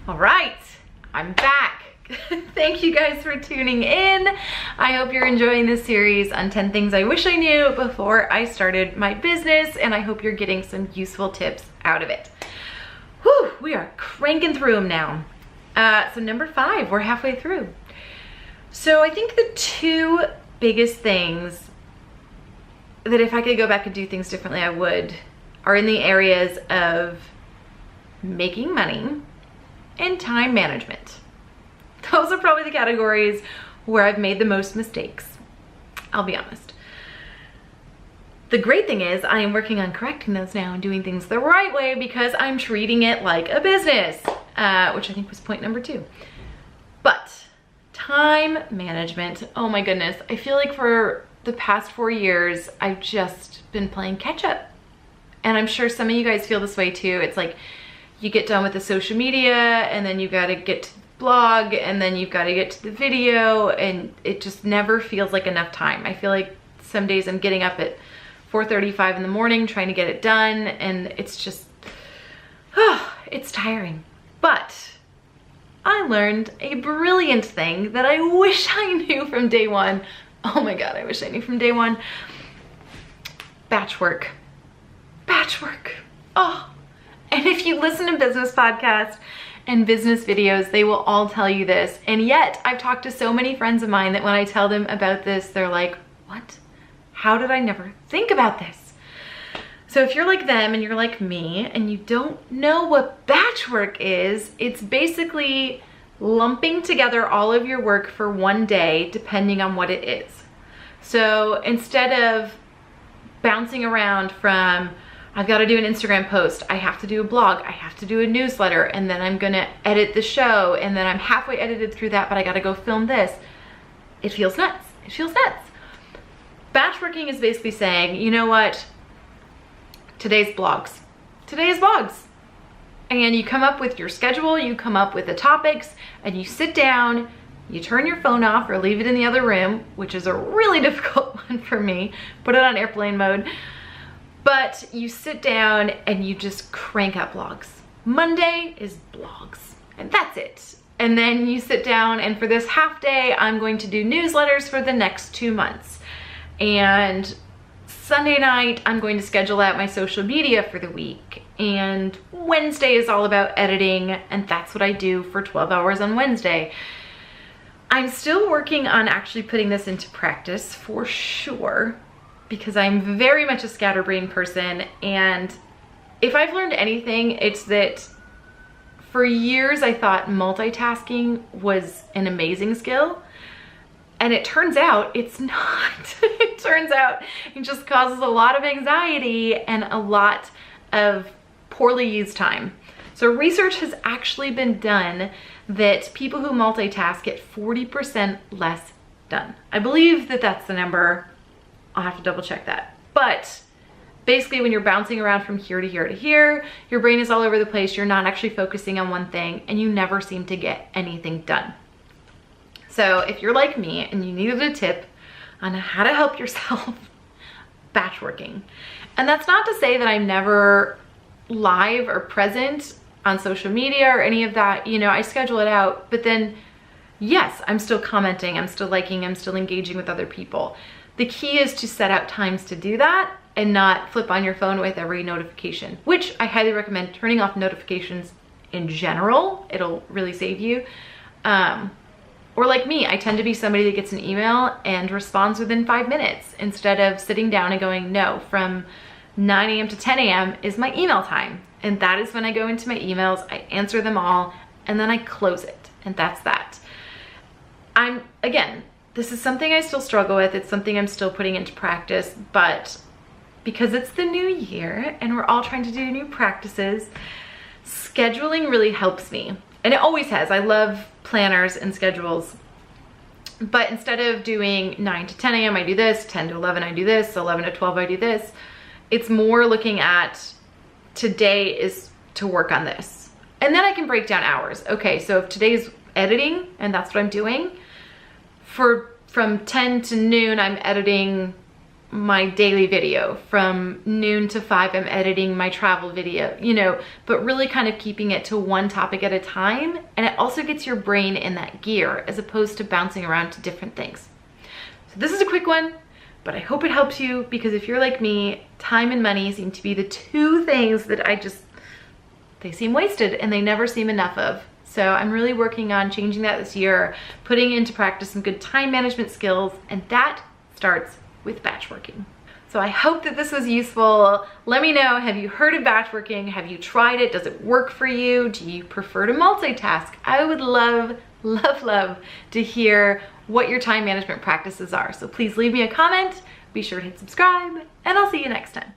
All right, I'm back. Thank you guys for tuning in. I hope you're enjoying this series on 10 things I wish I knew before I started my business, and I hope you're getting some useful tips out of it. Whew, we are cranking through them now. So number 5, we're halfway through. So I think the 2 biggest things that if I could go back and do things differently, I would, are in the areas of making money and time management. Those are probably the categories where I've made the most mistakes. I'll be honest. The great thing is I am working on correcting those now and doing things the right way because I'm treating it like a business, which I think was point number 2. But time management, oh my goodness. I feel like for the past 4 years, I've just been playing catch up. And I'm sure some of you guys feel this way too. It's like you get done with the social media and then you gotta get to the blog and then you've gotta get to the video, and it just never feels like enough time. I feel like some days I'm getting up at 4:35 in the morning trying to get it done, and it's just, it's tiring. But I learned a brilliant thing that I wish I knew from day one. Oh my God, I wish I knew from day one. Batch work. Batch work. Oh. And if you listen to business podcasts and business videos, they will all tell you this. And yet I've talked to so many friends of mine that when I tell them about this, they're like, what? How did I never think about this? So if you're like them and you're like me and you don't know what batch work is, it's basically lumping together all of your work for one day, depending on what it is. So instead of bouncing around from, I've got to do an Instagram post, I have to do a blog, I have to do a newsletter, and then I'm gonna edit the show, and then I'm halfway edited through that, but I gotta go film this. It feels nuts. It feels nuts. Batch working is basically saying, you know what? Today's blogs. Today's blogs. And you come up with your schedule, you come up with the topics, and you sit down, you turn your phone off or leave it in the other room, which is a really difficult one for me. Put it on airplane mode. But you sit down and you just crank out blogs. Monday is blogs, and that's it. And then you sit down, and for this half day, I'm going to do newsletters for the next 2 months. And Sunday night, I'm going to schedule out my social media for the week. And Wednesday is all about editing, and that's what I do for 12 hours on Wednesday. I'm still working on actually putting this into practice for sure, because I'm very much a scatterbrained person. And if I've learned anything, it's that for years I thought multitasking was an amazing skill. And it turns out it's not. It turns out it just causes a lot of anxiety and a lot of poorly used time. So research has actually been done that people who multitask get 40% less done. I believe that that's the number. I'll have to double check that. But basically when you're bouncing around from here to here to here, your brain is all over the place, you're not actually focusing on one thing, and you never seem to get anything done. So if you're like me and you needed a tip on how to help yourself, batch working. And that's not to say that I'm never live or present on social media or any of that. You know, I schedule it out, but then yes, I'm still commenting, I'm still liking, I'm still engaging with other people. The key is to set out times to do that and not flip on your phone with every notification, which I highly recommend turning off notifications in general. It'll really save you. Or like me, I tend to be somebody that gets an email and responds within 5 minutes instead of sitting down and going, no, from 9 a.m. to 10 a.m. is my email time. And that is when I go into my emails, I answer them all, and then I close it. And that's that. Again, this is something I still struggle with. It's something I'm still putting into practice, but because it's the new year and we're all trying to do new practices, scheduling really helps me. And it always has. I love planners and schedules. But instead of doing 9 to 10 a.m. I do this, 10 to 11 I do this, 11 to 12 I do this, it's more looking at today is to work on this. And then I can break down hours. Okay, so if today's editing and that's what I'm doing, from 10 to noon I'm editing my daily video. From noon to 5, I'm editing my travel video, you know, but really kind of keeping it to one topic at a time. And it also gets your brain in that gear as opposed to bouncing around to different things. So this is a quick one, but I hope it helps you, because if you're like me, time and money seem to be the two things that they seem wasted and they never seem enough of. So I'm really working on changing that this year, putting into practice some good time management skills, and that starts with batch working. So I hope that this was useful. Let me know, have you heard of batch working? Have you tried it? Does it work for you? Do you prefer to multitask? I would love, love, love to hear what your time management practices are. So please leave me a comment, be sure to hit subscribe, and I'll see you next time.